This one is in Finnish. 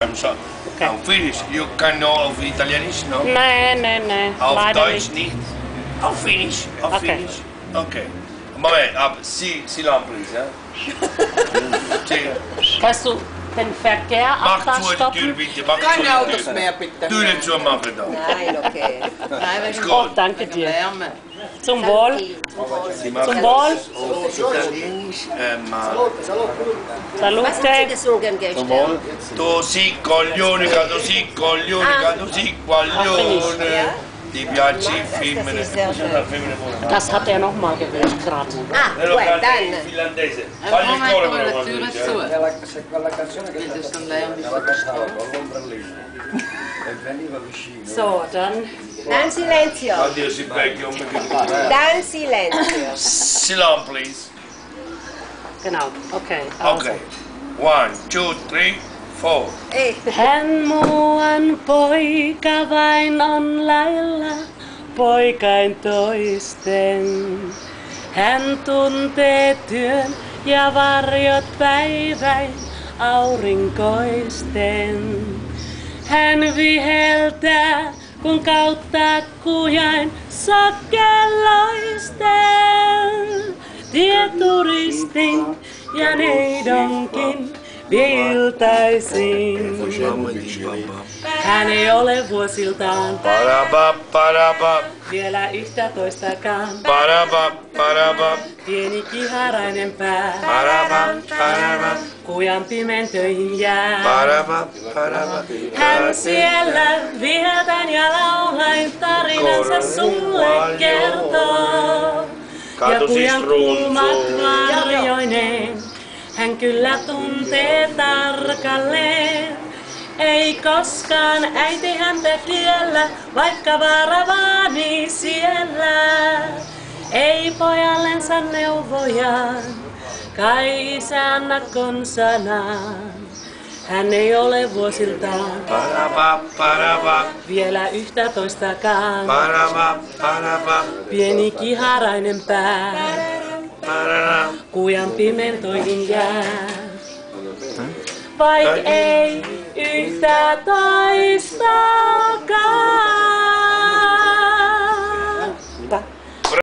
Auf Finnisch, you can know auf Italienisch, no? Nee. Auf leider Deutsch nicht. Auf Finnisch, auf Okay. Finnisch. Okay. Moment, aber Silan, please, ja? Kannst du den Verkehr auch da Mach zu die Tür stoppen? bitte, mach zu Keine die Autos Tür. mehr, bitte. Türen zu machen da. Nein, okay. Nein, Ist Oh, gut. danke dir. Wärme. Zum Wohl. Sie machen Zum Wohl. das auf Italienisch. Salute. Was hat sie gesungen gestern? Tu si coglionica, tu si coglionica, tu si guaglione. Ti piace il femmine. Das ist sehr schön. Das hat er nochmal gewählt gerade. Ah, Nello gut, canta in dann. finlandese. Fagli il coro per la Tür ist zu. Geht es dann leer? So, dann Dann Silenzio. Addio si vecchio. Dann Silenzio. Silan, please. genau. Okay. Also. Okay. 1, 2, 3, 4. Ei. Hän muuan poika vain on lailla, poikain toisten. Hän tuntee työn ja varjot päiväin aurinkoisten. Hän viheltää, kun kautta kujain sokkeloisten. Tieturistin ja neidonkin vie iltaisin. Hän ei ole vuosiltaan Paraba. vielä 11:kaan. Paraba. Pieni kiharainen pää, Paraba. kujan pimen töihin jää. Paraba. Hän siellä viheltäen ja laulain tarinansa sulle kertoo. Ja kujan kulmat varjoineen, hän kyllä tuntee tarkalleen. Ei koskaan äiti häntä tiellä, vaikka vaaravaani siellä. Ei pojallensa neuvojaan, kai isä annakon sanaan. Hän ei ole vuosiltaan Paraba. vielä 11:kaan. Paraba. Pieni kiharainen pää, kujan pimentoihin jää. Vaik ei 11:kaan.